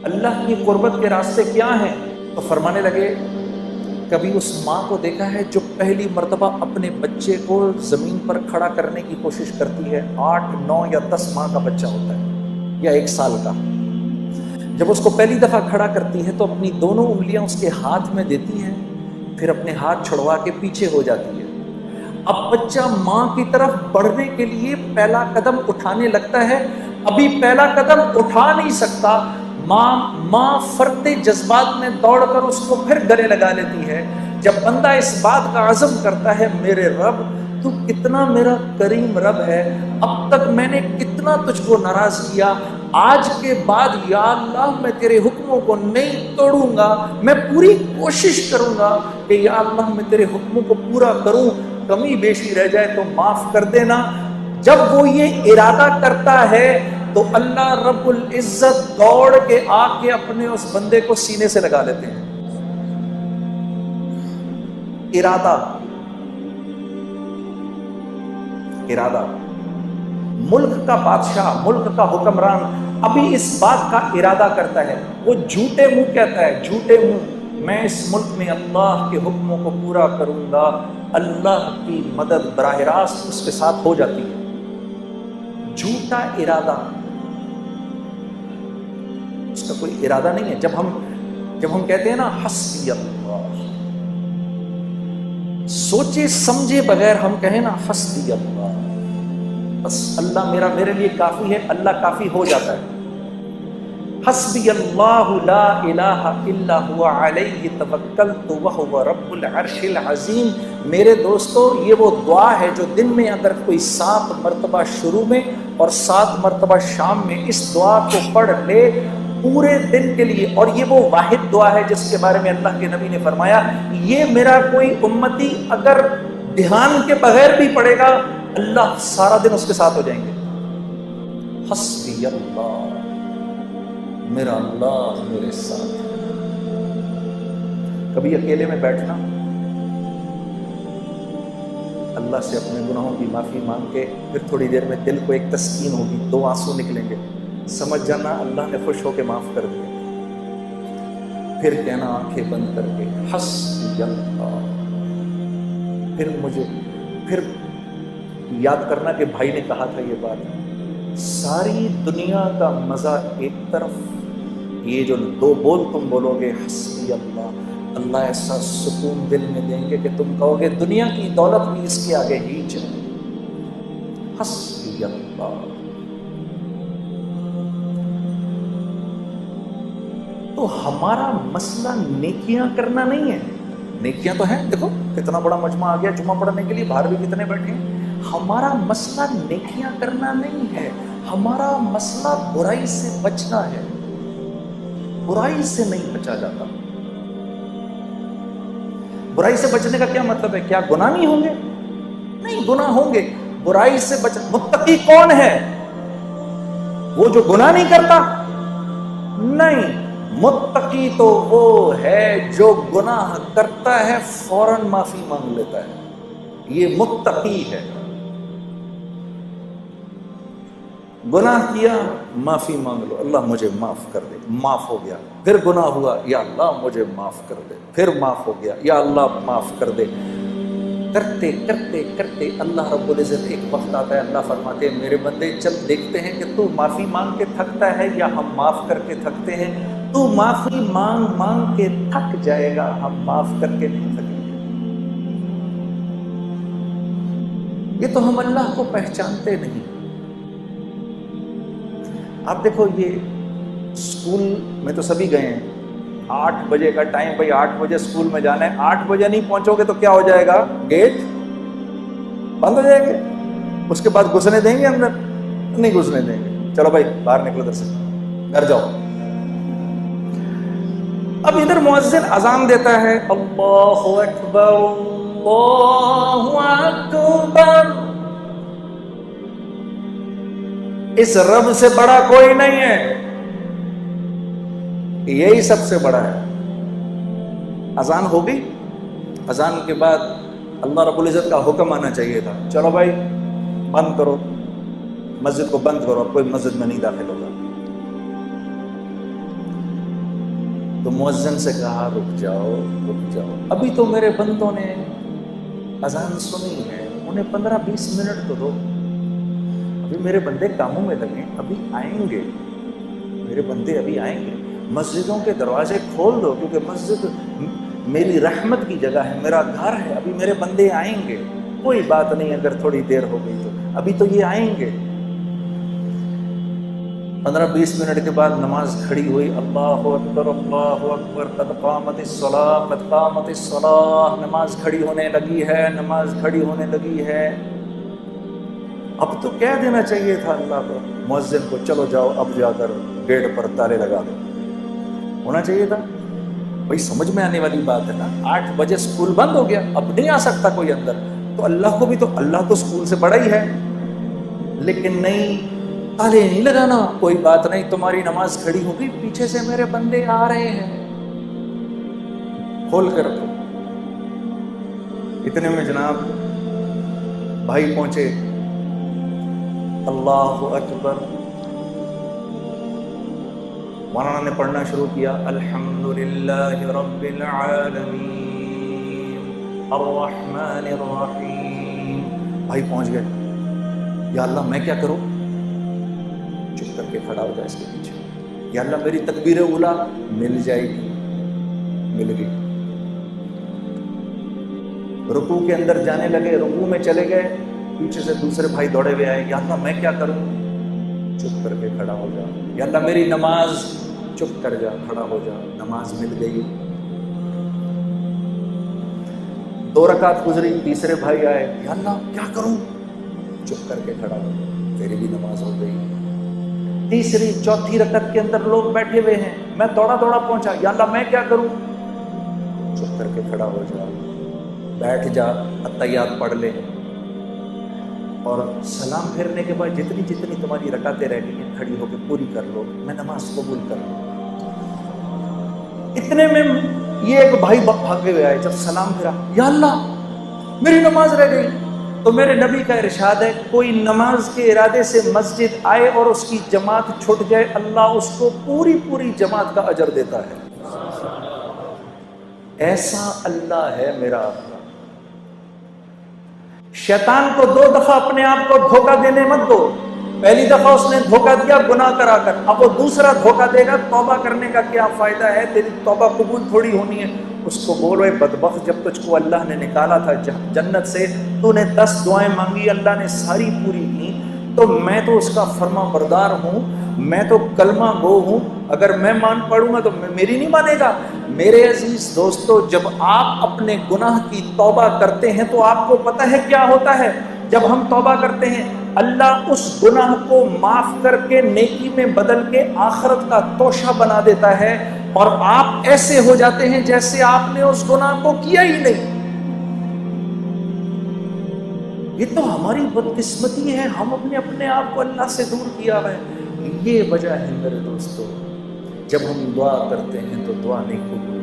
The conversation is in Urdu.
اللہ کی قربت کے راستے کیا ہیں؟ تو فرمانے لگے کبھی اس ماں کو دیکھا ہے جو پہلی مرتبہ اپنے بچے کو زمین پر کھڑا کرنے کی کوشش کرتی ہے؟ 8 9 یا 10 ماہ کا بچہ ہوتا ہے یا 1 سال کا، جب اس کو پہلی دفعہ کھڑا کرتی ہے تو اپنی دونوں انگلیاں اس کے ہاتھ میں دیتی ہے، پھر اپنے ہاتھ چھڑوا کے پیچھے ہو جاتی ہے۔ اب بچہ ماں کی طرف بڑھنے کے لیے پہلا قدم اٹھانے لگتا ہے، ابھی پہلا قدم اٹھا نہیں سکتا، ماں فرتے جذبات میں دوڑ کر اس کو پھر گلے لگا لیتی ہے۔ جب بندہ اس بات کا عزم کرتا ہے میرے رب تو کتنا میرا کریم رب ہے، اب تک میں نے کتنا تجھ کو ناراض کیا، آج کے بعد یا اللہ میں تیرے حکموں کو نہیں توڑوں گا، میں پوری کوشش کروں گا کہ یا اللہ میں تیرے حکموں کو پورا کروں، کمی بیشی رہ جائے تو معاف کر دینا۔ جب وہ یہ ارادہ کرتا ہے تو اللہ رب العزت دوڑ کے آ کے اپنے اس بندے کو سینے سے لگا لیتے ہیں۔ ارادہ ملک کا بادشاہ، ملک کا حکمران ابھی اس بات کا ارادہ کرتا ہے، وہ جھوٹے منہ کہتا ہے، جھوٹے منہ میں اس ملک میں اللہ کے حکموں کو پورا کروں گا، اللہ کی مدد براہ راست اس کے ساتھ ہو جاتی ہے۔ جھوٹا ارادہ، اس کا کوئی ارادہ نہیں ہے۔ جب ہم کہتے ہیں نا حسبی اللہ، سوچے سمجھے بغیر ہم کہیں نا حسبی اللہ، بس اللہ میرے لیے کافی ہے، اللہ کافی ہو جاتا ہے۔ حسبی اللہ لا الہ الا هو علیہ توکلت وہو رب العرش العظیم۔ میرے دوستو یہ وہ دعا ہے جو دن میں اگر کوئی 7 مرتبہ شروع میں اور 7 مرتبہ شام میں اس دعا کو پڑھ لے پورے دن کے لیے، اور یہ وہ واحد دعا ہے جس کے بارے میں اللہ کے نبی نے فرمایا یہ میرا کوئی امتی اگر دھیان کے بغیر بھی پڑھے گا اللہ سارا دن اس کے ساتھ ہو جائیں گے۔ حسبی اللہ، میرا اللہ میرے ساتھ۔ کبھی اکیلے میں بیٹھنا، اللہ سے اپنے گناہوں کی معافی مانگ کے پھر تھوڑی دیر میں دل کو ایک تسکین ہوگی، 2 آنسو نکلیں گے، سمجھ جانا اللہ نے خوش ہو کے معاف کر دیا۔ پھر کہنا آنکھیں بند کر کے حسبی اللہ، پھر یاد کرنا کہ بھائی نے کہا تھا یہ بات، ساری دنیا کا مزہ ایک طرف، یہ جو 2 بول تم بولو گے حسبی اللہ، اللہ ایسا سکون دل میں دیں گے کہ تم کہو گے دنیا کی دولت بھی اس کے آگے ہیچ ہے۔ حسبی اللہ۔ تو ہمارا مسئلہ نیکیاں کرنا نہیں ہے، نیکیاں تو ہیں، دیکھو کتنا بڑا مجمع آ گیا جمعہ پڑھنے کے لیے، باہر بھی کتنے بیٹھے ہیں۔ ہمارا مسئلہ نیکیاں کرنا نہیں ہے، ہمارا مسئلہ برائی سے بچنا ہے۔ برائی سے نہیں بچا جاتا۔ برائی سے بچنے کا کیا مطلب ہے؟ کیا گناہ نہیں ہوں گے؟ نہیں، گناہ ہوں گے، برائی سے بچ۔ متقی کون ہے؟ وہ جو گناہ نہیں کرتا؟ نہیں، متقی تو وہ ہے جو گناہ کرتا ہے فوراً معافی مانگ لیتا ہے، یہ متقی ہے۔ گناہ کیا معافی مانگ لو، اللہ مجھے معاف کر دے، معاف ہو گیا۔ پھر گناہ ہوا، یا اللہ مجھے معاف کر دے، پھر معاف ہو گیا، یا اللہ معاف کر دے۔ کرتے کرتے کرتے اللہ رب العزت ایک وقت آتا ہے، اللہ فرماتے ہیں میرے بندے چل دیکھتے ہیں کہ تو معافی مانگ کے تھکتا ہے یا ہم معاف کر کے تھکتے ہیں۔ تو معافی مانگ مانگ کے تھک جائے گا، ہم معاف کر کے نہیں تھکیں گے۔ یہ تو ہم اللہ کو پہچانتے نہیں۔ آپ دیکھو یہ اسکول میں تو سبھی گئے ہیں، 8 بجے کا ٹائم، بھائی 8 بجے اسکول میں جانا ہے، 8 بجے نہیں پہنچو گے تو کیا ہو جائے گا؟ گیٹ بند ہو جائے گے۔ اس کے بعد گھسنے دیں گے اندر؟ نہیں گھسنے دیں گے، چلو بھائی باہر نکلو ادھر سے، گھر جاؤ۔ اب ادھر مؤذن اذان دیتا ہے، اللہ اکبر اللہ اکبر، اس رب سے بڑا کوئی نہیں ہے، یہی سب سے بڑا ہے۔ اذان ہو گئی، اذان کے بعد اللہ رب العزت کا حکم آنا چاہیے تھا، چلو بھائی بند کرو، مسجد کو بند کرو، اب کوئی مسجد میں نہیں داخل ہوگا۔ تو مؤذن سے کہا رک جاؤ رک جاؤ، ابھی تو میرے بندوں نے اذان سنی ہے، انہیں 15-20 منٹ تو دو، ابھی میرے بندے کاموں میں لگے، ابھی آئیں گے، میرے بندے ابھی آئیں گے۔ مسجدوں کے دروازے کھول دو، کیونکہ مسجد میری رحمت کی جگہ ہے، میرا گھر ہے، ابھی میرے بندے آئیں گے، کوئی بات نہیں اگر تھوڑی دیر ہو گئی تو، ابھی تو یہ آئیں گے۔ 15-20 منٹ کے بعد نماز کھڑی ہوئی، اللہ اکبر قد قامت الصلاۃ قد قامت الصلاۃ، نماز کھڑی ہونے لگی ہے، نماز کھڑی ہونے لگی ہے۔ اب تو کہہ دینا چاہیے تھا اللہ کو، مؤذن کو، چلو جاؤ اب جا کر گیٹ پر تالے لگا دو، ہونا چاہیے تھا۔ بھائی سمجھ میں آنے والی بات ہے نا، 8 بجے سکول بند ہو گیا، اب نہیں آ سکتا کوئی اندر، تو اللہ کو بھی تو، اللہ تو سکول سے بڑا ہی ہے، لیکن نہیں، تالے نہیں لگانا، کوئی بات نہیں، تمہاری نماز کھڑی ہوگی، پیچھے سے میرے بندے آ رہے ہیں، کھول کر رکھو۔ اتنے میں جناب بھائی پہنچے، اللہ اکبر، مولانا نے پڑھنا شروع کیا، الحمدللہ رب العالمین الرحمن الرحیم۔ بھائی پہنچ گئے، یا اللہ میں کیا کروں؟ چپ کر کے کھڑا ہو جائے اس کے پیچھے، یا اللہ میری تکبیر اولا مل جائے گی، مل گئی۔ رکوع کے اندر جانے لگے، رکوع میں چلے گئے، پیچھے سے دوسرے بھائی دوڑے ہوئے آئے، یا اللہ میں کیا کروں؟ چپ کر کے کھڑا ہو جا، یا اللہ میری نماز، چپ کر جا، کھڑا ہو جا، نماز مل گئی۔ 2 رکعت گزری، تیسرے بھائی آئے، یا اللہ کیا کروں؟ چپ کر کے کھڑا ہو جا، تیری بھی نماز ہو گئی۔ تیسری چوتھی رکعت کے اندر لوگ بیٹھے ہوئے ہیں، میں دوڑا پہنچا، یا اللہ میں کیا کروں؟ چپ کر کے کھڑا ہو جا، بیٹھ جا، اتحیات پڑھ لے، اور سلام پھیرنے کے بعد جتنی تمہاری رکعتیں رہ گئی ہیں کھڑی ہو کے پوری کر لو، میں نماز قبول کر لوں۔ اتنے میں یہ ایک بھائی بھاگے ہوئے آئے، جب سلام پھیرا، یا اللہ میری نماز رہ گئی۔ تو میرے نبی کا ارشاد ہے، کوئی نماز کے ارادے سے مسجد آئے اور اس کی جماعت چھٹ جائے، اللہ اس کو پوری جماعت کا اجر دیتا ہے۔ ایسا اللہ ہے میرا اللہ۔ شیطان کو 2 دفعہ اپنے آپ کو دھوکہ دینے مت دو، پہلی دفعہ اس نے دھوکہ دیا گناہ کرا کر، اب وہ دوسرا دھوکہ دے گا، توبہ کرنے کا کیا فائدہ ہے، تیری توبہ قبول تھوڑی ہونی ہے۔ اس کو بولو، اے بدبخت، جب تجھ کو اللہ نے نکالا تھا جنت سے، تو نے 10 دعائیں مانگی، اللہ نے ساری پوری کی، تو میں تو اس کا فرما بردار ہوں، میں تو کلمہ گو ہوں، اگر میں مان پڑوں گا تو میری نہیں مانے گا۔ میرے عزیز دوستو، جب آپ اپنے گناہ کی توبہ کرتے ہیں تو آپ کو پتہ ہے کیا ہوتا ہے؟ جب ہم توبہ کرتے ہیں، اللہ اس گناہ کو معاف کر کے نیکی میں بدل کے آخرت کا توشہ بنا دیتا ہے، اور آپ ایسے ہو جاتے ہیں جیسے آپ نے اس گناہ کو کیا ہی نہیں۔ یہ تو ہماری بدقسمتی ہے، ہم اپنے آپ کو اللہ سے دور کیا ہے۔ یہ وجہ ہے میرے دوستو، جب ہم دعا کرتے ہیں تو دعا نہیں قبول